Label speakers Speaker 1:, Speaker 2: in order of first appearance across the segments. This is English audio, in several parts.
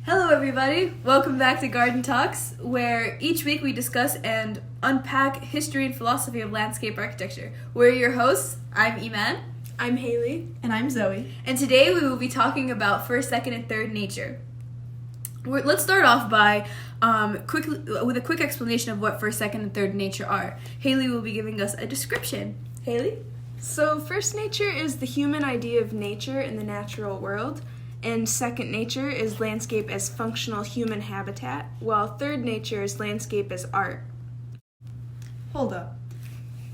Speaker 1: Hello everybody, welcome back to Garden Talks, where each week we discuss and unpack history and philosophy of landscape architecture. We're your hosts, I'm Iman.
Speaker 2: I'm Haley.
Speaker 3: And I'm Zoe.
Speaker 1: And today we will be talking about first, second, and third nature. Let's start off by with a quick explanation of what first, second, and third nature are. Haley will be giving us a description. Haley?
Speaker 2: So, first nature is the human idea of nature in the natural world, and second nature is landscape as functional human habitat, while third nature is landscape as art.
Speaker 3: Hold up.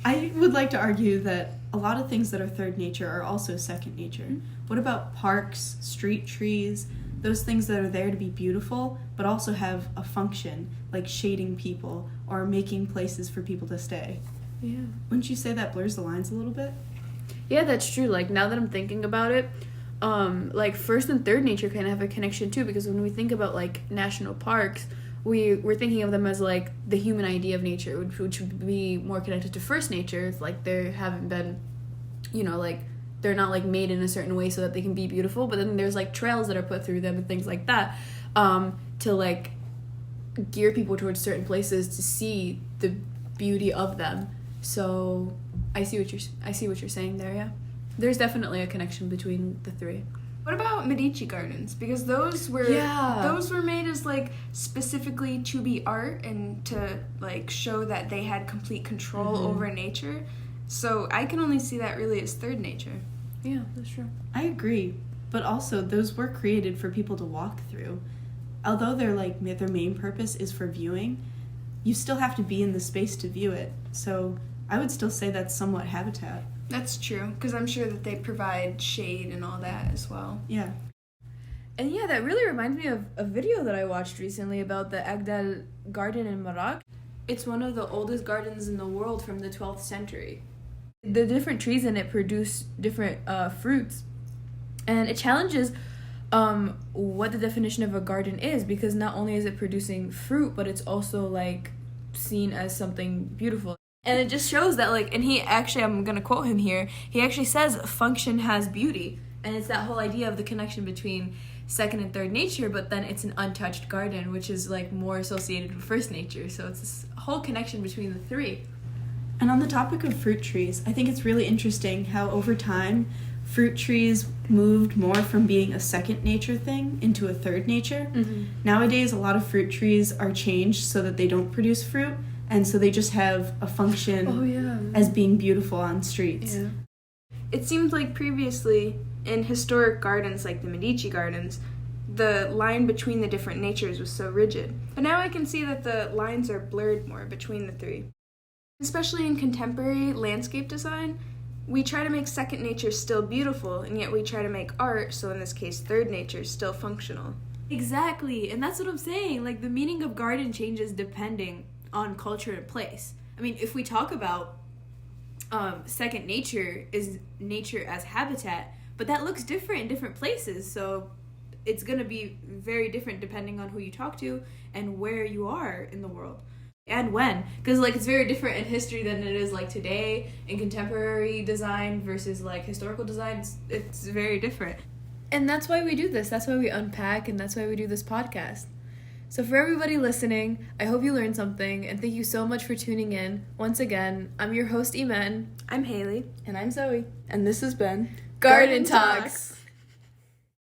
Speaker 3: I would like to argue that a lot of things that are third nature are also second nature. What about parks, street trees, those things that are there to be beautiful, but also have a function, like shading people or making places for people to stay?
Speaker 1: Yeah.
Speaker 3: Wouldn't you say that blurs the lines a little bit?
Speaker 1: Yeah, that's true. Like, now that I'm thinking about it, like first and third nature kind of have a connection too, because when we think about like national parks, we're thinking of them as like the human idea of nature, which would be more connected to first nature. It's like they haven't been, like they're not like made in a certain way so that they can be beautiful, but then there's like trails that are put through them and things like that, to like gear people towards certain places to see the beauty of them. So I see what you're saying there. Yeah, there's definitely a connection between the three.
Speaker 2: What about Medici gardens? Because those were made as like specifically to be art and to like show that they had complete control over nature. So I can only see that really as third nature.
Speaker 1: Yeah, that's true.
Speaker 3: I agree, but also those were created for people to walk through. Although their main purpose is for viewing, you still have to be in the space to view it. So I would still say that's somewhat habitat.
Speaker 2: That's true, because I'm sure that they provide shade and all that as well.
Speaker 3: Yeah.
Speaker 1: And yeah, that really reminds me of a video that I watched recently about the Agdal garden in Morocco. It's one of the oldest gardens in the world from the 12th century. The different trees in it produce different fruits. And it challenges what the definition of a garden is, because not only is it producing fruit, but it's also like seen as something beautiful. And it just shows that, like, and he actually, I'm going to quote him here, he actually says function has beauty. And it's that whole idea of the connection between second and third nature, but then it's an untouched garden, which is, like, more associated with first nature. So it's this whole connection between the three.
Speaker 3: And on the topic of fruit trees, I think it's really interesting how over time, fruit trees moved more from being a second nature thing into a third nature. Mm-hmm. Nowadays, a lot of fruit trees are changed so that they don't produce fruit, and so they just have a function as being beautiful on streets.
Speaker 1: Yeah.
Speaker 2: It seemed like previously, in historic gardens like the Medici gardens, the line between the different natures was so rigid. But now I can see that the lines are blurred more between the three. Especially in contemporary landscape design, we try to make second nature still beautiful, and yet we try to make art, so in this case third nature, still functional.
Speaker 1: Exactly, and that's what I'm saying. Like, the meaning of garden changes depending on culture and place. I mean, if we talk about second nature is nature as habitat, but that looks different in different places, so it's going to be very different depending on who you talk to and where you are in the world and when, because like it's very different in history than it is like today in contemporary design versus like historical design. It's very different, and that's why we do this. That's why we unpack, and that's why we do this podcast. So for everybody listening, I hope you learned something, and thank you so much for tuning in. Once again, I'm your host, Iman.
Speaker 2: I'm Haley.
Speaker 1: And I'm Zoe.
Speaker 3: And this has been
Speaker 1: Garden Talks.